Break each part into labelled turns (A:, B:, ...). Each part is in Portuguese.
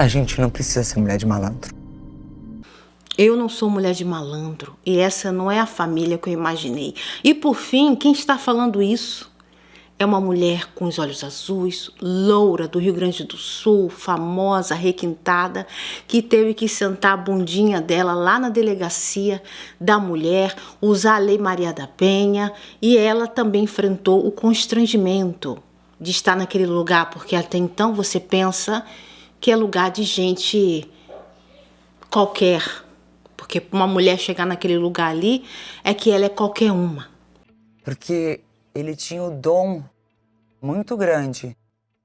A: A gente não precisa ser mulher de malandro.
B: Eu não sou mulher de malandro e essa não é a família que eu imaginei. E por fim, quem está falando isso é uma mulher com os olhos azuis, loura, do Rio Grande do Sul, famosa, requintada, que teve que sentar a bundinha dela lá na delegacia da mulher, usar a Lei Maria da Penha, e ela também enfrentou o constrangimento de estar naquele lugar, porque até então você pensa que é lugar de gente qualquer. Porque uma mulher chegar naquele lugar ali é que ela é qualquer uma.
A: Porque ele tinha o dom muito grande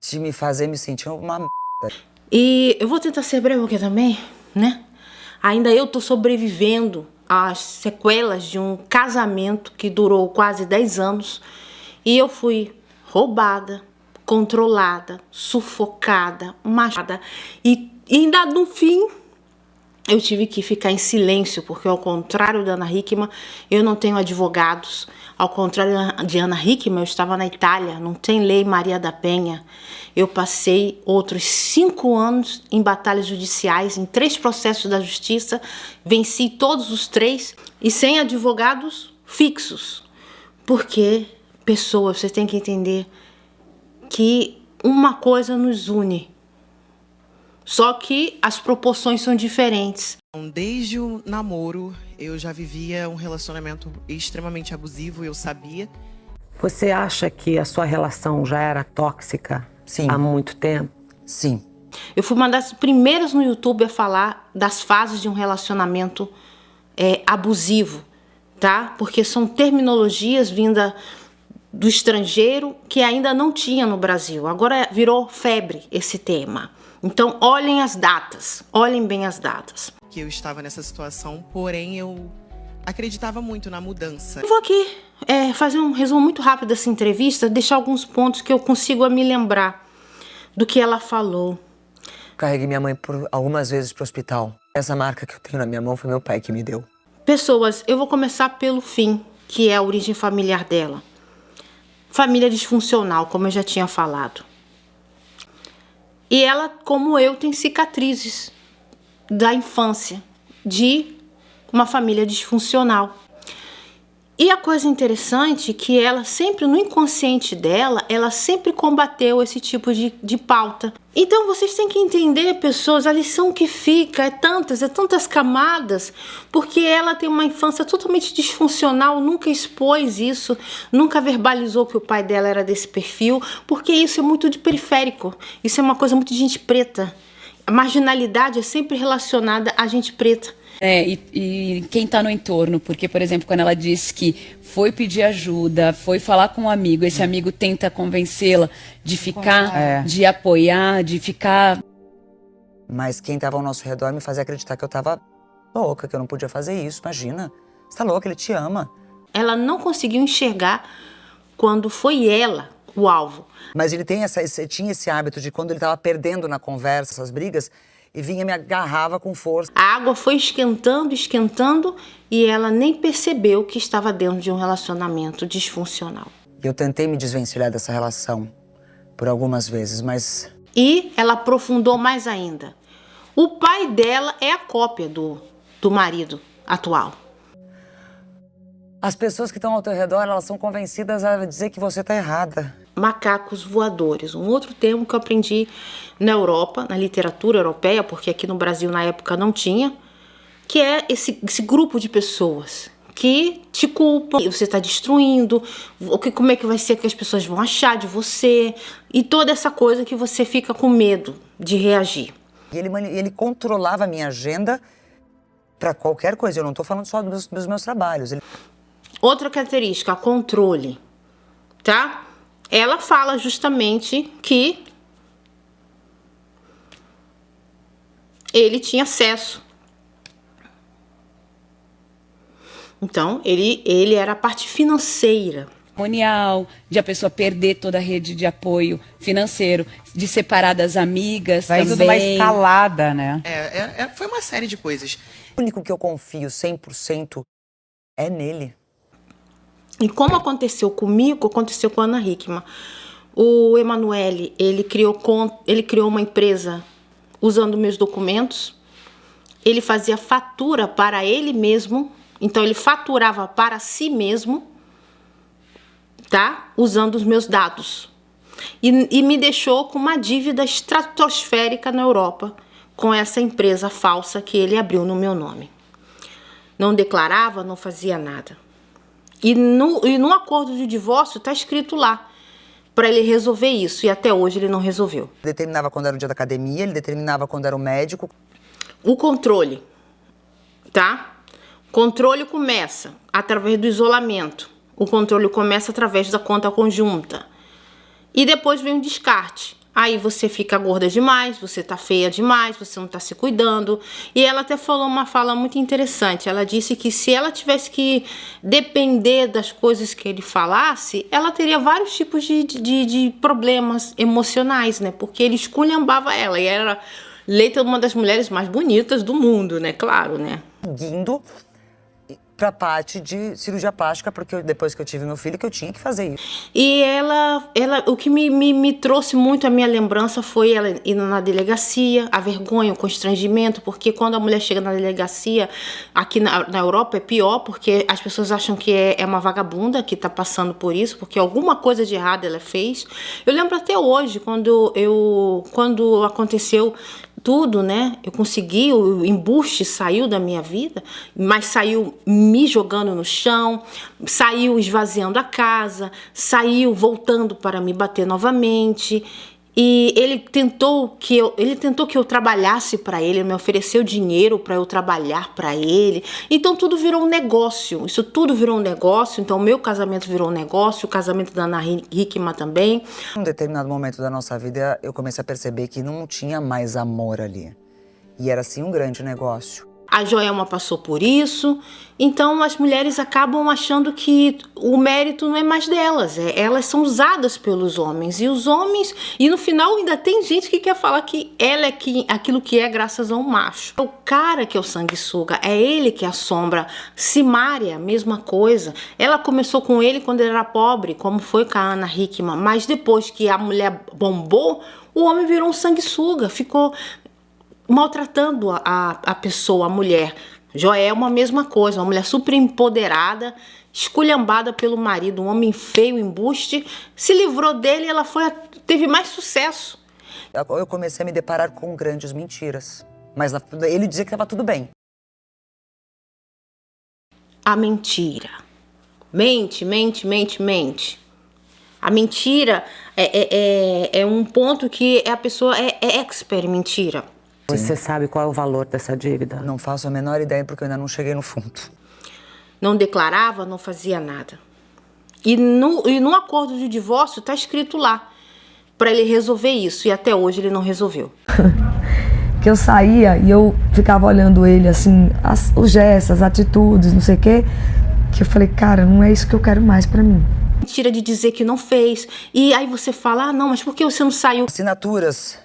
A: de me fazer me sentir uma merda.
B: E eu vou tentar ser breve aqui também, né? Ainda eu tô sobrevivendo às sequelas de um casamento que durou quase 10 anos. E eu fui roubada, controlada, sufocada, machucada. E ainda no fim eu tive que ficar em silêncio, porque ao contrário da Ana Hickman, eu não tenho advogados. Ao contrário de Ana Hickman, eu estava na Itália, não tem Lei Maria da Penha. Eu passei outros 5 anos em batalhas judiciais, em 3 processos da justiça, venci todos os 3 e sem advogados fixos. Porque, pessoas, vocês têm que entender que uma coisa nos une. Só que as proporções são diferentes.
C: Desde o namoro, eu já vivia um relacionamento extremamente abusivo, eu sabia.
D: Você acha que a sua relação já era tóxica?
A: Sim.
D: Há muito tempo?
A: Sim.
B: Eu fui uma das primeiras no YouTube a falar das fases de um relacionamento abusivo, tá? Porque são terminologias vindas do estrangeiro que ainda não tinha no Brasil. Agora virou febre esse tema. Então, olhem as datas, olhem bem as datas.
C: Que eu estava nessa situação, porém eu acreditava muito na mudança.
B: Eu vou aqui fazer um resumo muito rápido dessa entrevista, deixar alguns pontos que eu consigo me lembrar do que ela falou.
A: Carreguei minha mãe por algumas vezes pro hospital. Essa marca que eu tenho na minha mão foi meu pai que me deu.
B: Pessoas, eu vou começar pelo fim, que é a origem familiar dela. Família disfuncional, como eu já tinha falado. E ela, como eu, tem cicatrizes da infância de uma família disfuncional. E a coisa interessante é que ela sempre, no inconsciente dela, ela sempre combateu esse tipo de pauta. Então vocês têm que entender, pessoas, a lição que fica é tantas camadas, porque ela tem uma infância totalmente disfuncional, nunca expôs isso, nunca verbalizou que o pai dela era desse perfil, porque isso é muito de periférico, isso é uma coisa muito de gente preta. A marginalidade é sempre relacionada a gente preta.
E: E quem tá no entorno, porque, por exemplo, quando ela disse que foi pedir ajuda, foi falar com um amigo, esse amigo tenta convencê-la de ficar, de apoiar, de ficar...
A: Mas quem tava ao nosso redor me fazia acreditar que eu tava louca, que eu não podia fazer isso, imagina. Você tá louca, ele te ama.
B: Ela não conseguiu enxergar quando foi ela o alvo.
A: Mas ele tinha esse hábito de quando ele tava perdendo na conversa, essas brigas, e vinha me agarrava com força.
B: A água foi esquentando e ela nem percebeu que estava dentro de um relacionamento disfuncional.
A: Eu tentei me desvencilhar dessa relação por algumas vezes, mas...
B: E ela aprofundou mais ainda. O pai dela é a cópia do marido atual.
A: As pessoas que estão ao teu redor, elas são convencidas a dizer que você tá errada.
B: Macacos voadores, um outro termo que eu aprendi na Europa, na literatura europeia, porque aqui no Brasil na época não tinha, que é esse grupo de pessoas que te culpam, você está destruindo, como é que vai ser que as pessoas vão achar de você, e toda essa coisa que você fica com medo de reagir.
A: E ele controlava a minha agenda para qualquer coisa, eu não estou falando só dos meus trabalhos.
B: Outra característica, controle, tá? Ela fala justamente que ele tinha acesso. Então, ele era a parte financeira.
E: De a pessoa perder toda a rede de apoio financeiro, de separar das amigas
F: vai
E: também.
F: Vai uma escalada, né?
C: Foi uma série de coisas.
A: O único que eu confio 100% é nele.
B: E como aconteceu comigo, aconteceu com a Ana Hickman. O Emanuele, ele criou uma empresa usando meus documentos. Ele fazia fatura para ele mesmo, então ele faturava para si mesmo, tá? Usando os meus dados. E me deixou com uma dívida estratosférica na Europa, com essa empresa falsa que ele abriu no meu nome. Não declarava, não fazia nada. E no acordo de divórcio está escrito lá, para ele resolver isso, e até hoje ele não resolveu.
A: Determinava quando era o dia da academia, ele determinava quando era o médico.
B: O controle, tá? Controle começa através do isolamento. O controle começa através da conta conjunta. E depois vem o descarte. Aí você fica gorda demais, você tá feia demais, você não tá se cuidando. E ela até falou uma fala muito interessante. Ela disse que se ela tivesse que depender das coisas que ele falasse, ela teria vários tipos de problemas emocionais, né? Porque ele esculhambava ela e era eleita uma das mulheres mais bonitas do mundo, né? Claro, né?
A: Indo pra parte de cirurgia plástica, porque depois que eu tive meu filho, que eu tinha que fazer isso.
B: E ela o que me trouxe muito a minha lembrança foi ela indo na delegacia, a vergonha, o constrangimento, porque quando a mulher chega na delegacia, aqui na Europa é pior, porque as pessoas acham que é uma vagabunda que tá passando por isso, porque alguma coisa de errado ela fez. Eu lembro até hoje, quando aconteceu tudo, né? Eu consegui, o embuste saiu da minha vida, mas saiu me jogando no chão, saiu esvaziando a casa, saiu voltando para me bater novamente. E ele tentou que eu trabalhasse para ele me ofereceu dinheiro para eu trabalhar para ele. Então tudo virou um negócio. Isso tudo virou um negócio. Então o meu casamento virou um negócio, o casamento da Ana Hickman também.
A: Em um determinado momento da nossa vida, eu comecei a perceber que não tinha mais amor ali. E era assim um grande negócio.
B: A Joelma passou por isso, então as mulheres acabam achando que o mérito não é mais delas, elas são usadas pelos homens, e os homens, e no final ainda tem gente que quer falar que ela é aquilo que é graças a um macho. O cara que é o sanguessuga, é ele que assombra. Simária, mesma coisa, ela começou com ele quando ele era pobre, como foi com a Ana Hickman, mas depois que a mulher bombou, o homem virou um sanguessuga, ficou maltratando a pessoa, a mulher. Joelma, a mesma coisa, uma mulher super empoderada, esculhambada pelo marido, um homem feio, embuste, se livrou dele e ela teve mais sucesso.
A: Eu comecei a me deparar com grandes mentiras, mas ele dizia que estava tudo bem.
B: A mentira. Mente, mente, mente, mente. A mentira é um ponto que a pessoa é expert em mentira.
D: Você sabe qual é o valor dessa dívida?
A: Não faço a menor ideia porque eu ainda não cheguei no fundo.
B: Não declarava, não fazia nada. E no acordo de divórcio está escrito lá, para ele resolver isso, e até hoje ele não resolveu.
F: Que eu saía e eu ficava olhando ele assim, os gestos, as atitudes, não sei o quê, que eu falei, cara, não é isso que eu quero mais pra mim.
B: Mentira de dizer que não fez, e aí você fala, ah não, mas por que você não saiu?
A: Assinaturas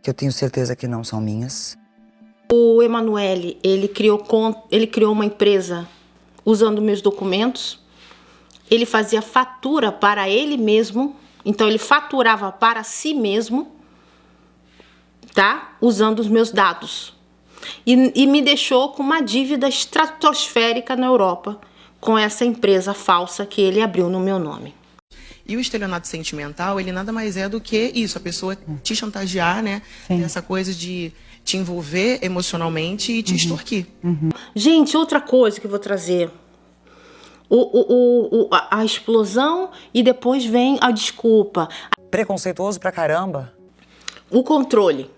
A: que eu tenho certeza que não são minhas.
B: O Emanuele, ele criou uma empresa usando meus documentos, ele fazia fatura para ele mesmo, então ele faturava para si mesmo, tá? Usando os meus dados. E me deixou com uma dívida estratosférica na Europa, com essa empresa falsa que ele abriu no meu nome.
C: E o estelionato sentimental, ele nada mais é do que isso, a pessoa te chantagear, né? Essa coisa de te envolver emocionalmente e te extorquir.
B: Gente, outra coisa que eu vou trazer. A explosão e depois vem a desculpa.
A: Preconceituoso pra caramba.
B: O controle,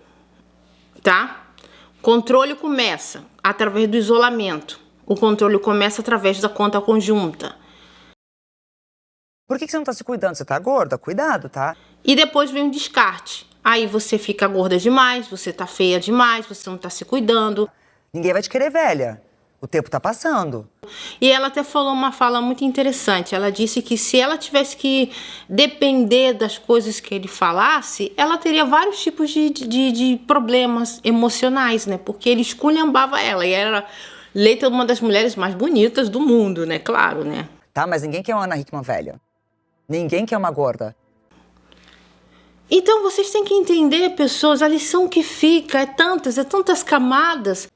B: tá? Controle começa através do isolamento. O controle começa através da conta conjunta.
A: Por que você não tá se cuidando? Você tá gorda? Cuidado, tá?
B: E depois vem o descarte. Aí você fica gorda demais, você tá feia demais, você não tá se cuidando.
A: Ninguém vai te querer velha. O tempo tá passando.
B: E ela até falou uma fala muito interessante. Ela disse que se ela tivesse que depender das coisas que ele falasse, ela teria vários tipos de problemas emocionais, né? Porque ele esculhambava ela e era eleita uma das mulheres mais bonitas do mundo, né? Claro, né?
A: Tá, mas ninguém quer uma Ana Hickman velha. Ninguém quer uma gorda.
B: Então vocês têm que entender, pessoas, a lição que fica é tantas camadas.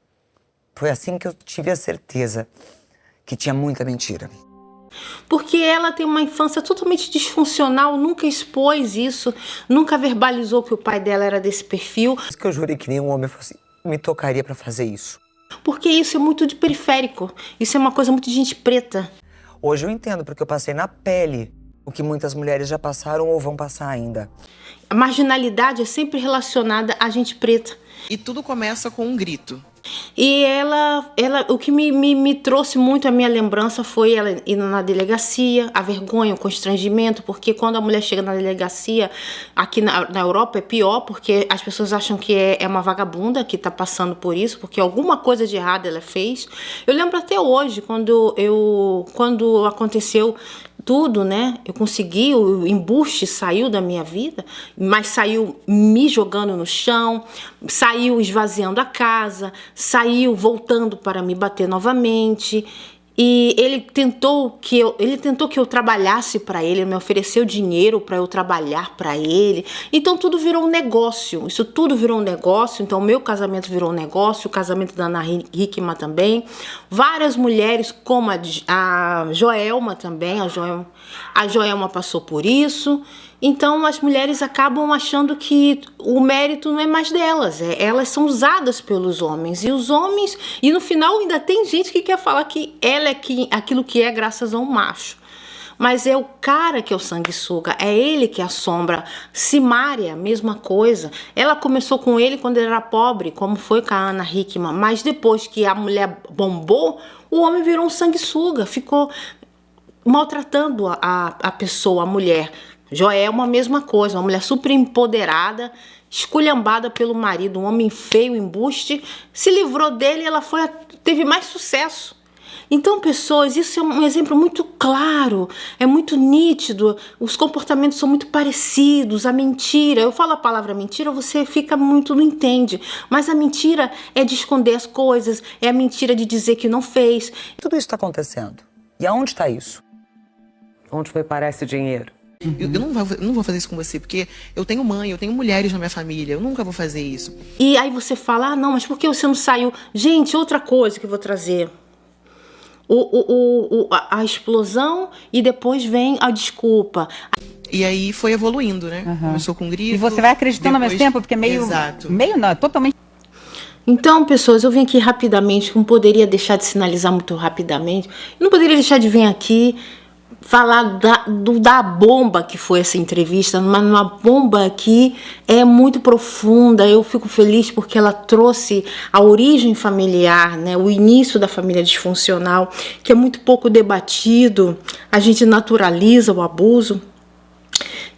A: Foi assim que eu tive a certeza que tinha muita mentira.
B: Porque ela tem uma infância totalmente disfuncional, nunca expôs isso, nunca verbalizou que o pai dela era desse perfil.
A: Por isso que eu jurei que nenhum homem me tocaria pra fazer isso.
B: Porque isso é muito de periférico, isso é uma coisa muito de gente preta.
A: Hoje eu entendo, porque eu passei na pele o que muitas mulheres já passaram ou vão passar ainda.
B: A marginalidade é sempre relacionada a gente preta.
C: E tudo começa com um grito.
B: E ela o que me trouxe muito a minha lembrança foi ela indo na delegacia, a vergonha, o constrangimento, porque quando a mulher chega na delegacia, aqui na Europa é pior, porque as pessoas acham que é uma vagabunda que está passando por isso, porque alguma coisa de errado ela fez. Eu lembro até hoje, quando aconteceu tudo, né? Eu consegui, o embuste saiu da minha vida, mas saiu me jogando no chão, saiu esvaziando a casa, saiu voltando para me bater novamente. E ele tentou que eu trabalhasse para ele, me ofereceu dinheiro para eu trabalhar para ele. Então tudo virou um negócio. Isso tudo virou um negócio. Então o meu casamento virou um negócio, o casamento da Ana Hickman também. Várias mulheres, como a Joelma também, a Joelma passou por isso. Então as mulheres acabam achando que o mérito não é mais delas, elas são usadas pelos homens. E os homens, e no final ainda tem gente que quer falar que ela é aquilo que é graças a um macho. Mas é o cara que é o sanguessuga, é ele que assombra. Simária, mesma coisa. Ela começou com ele quando ele era pobre, como foi com a Ana Hickman. Mas depois que a mulher bombou, o homem virou um sanguessuga, ficou maltratando a pessoa, a mulher. Joelma, a mesma coisa, uma mulher super empoderada, esculhambada pelo marido, um homem feio, embuste, se livrou dele e ela teve mais sucesso. Então, pessoas, isso é um exemplo muito claro, é muito nítido, os comportamentos são muito parecidos, a mentira, eu falo a palavra mentira, você não entende, mas a mentira é de esconder as coisas, é a mentira de dizer que não fez.
A: Tudo isso está acontecendo. E aonde está isso?
D: Onde foi parar esse dinheiro?
C: Eu não vou fazer isso com você, porque eu tenho mãe, eu tenho mulheres na minha família, eu nunca vou fazer isso.
B: E aí você fala, não, mas por que você não saiu? Gente, outra coisa que eu vou trazer. A explosão e depois vem a desculpa.
C: E aí foi evoluindo, né? Começou com grito.
G: E você vai acreditando ao mesmo tempo, porque
C: Exato.
G: meio não, totalmente.
B: Então, pessoas, eu vim aqui rapidamente, não poderia deixar de sinalizar muito rapidamente, não poderia deixar de vir aqui falar da bomba que foi essa entrevista, mas uma bomba que é muito profunda. Eu fico feliz porque ela trouxe a origem familiar, né, o início da família disfuncional, que é muito pouco debatido, a gente naturaliza o abuso.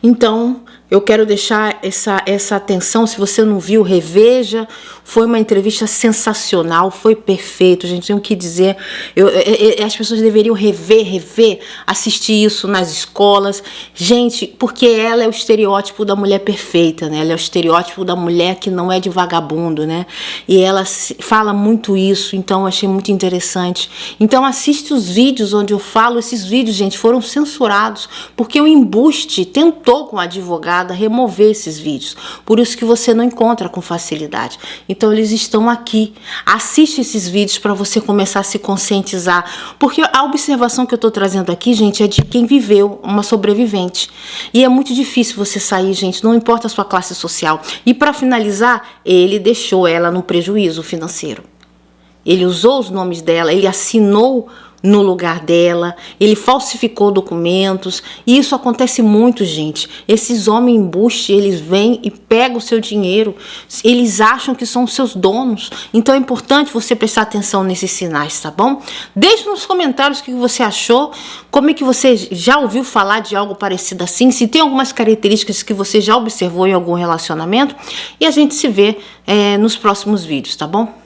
B: Então, eu quero deixar essa atenção, se você não viu, reveja. Foi uma entrevista sensacional, foi perfeito, gente, tenho que dizer. As pessoas deveriam rever, assistir isso nas escolas. Gente, porque ela é o estereótipo da mulher perfeita, né? Ela é o estereótipo da mulher que não é de vagabundo, né? E ela fala muito isso, então eu achei muito interessante. Então assiste os vídeos onde eu falo, esses vídeos, gente, foram censurados, porque o embuste tentou com a advogada remover esses vídeos. Por isso que você não encontra com facilidade. Então eles estão aqui. Assiste esses vídeos para você começar a se conscientizar. Porque a observação que eu estou trazendo aqui, gente, é de quem viveu, uma sobrevivente. E é muito difícil você sair, gente, não importa a sua classe social. E para finalizar, ele deixou ela no prejuízo financeiro. Ele usou os nomes dela, ele assinou no lugar dela, ele falsificou documentos, e isso acontece muito, gente. Esses homens embuste, eles vêm e pegam o seu dinheiro, eles acham que são os seus donos, então é importante você prestar atenção nesses sinais, tá bom? Deixe nos comentários o que você achou, como é que você já ouviu falar de algo parecido assim, se tem algumas características que você já observou em algum relacionamento, e a gente se vê nos próximos vídeos, tá bom?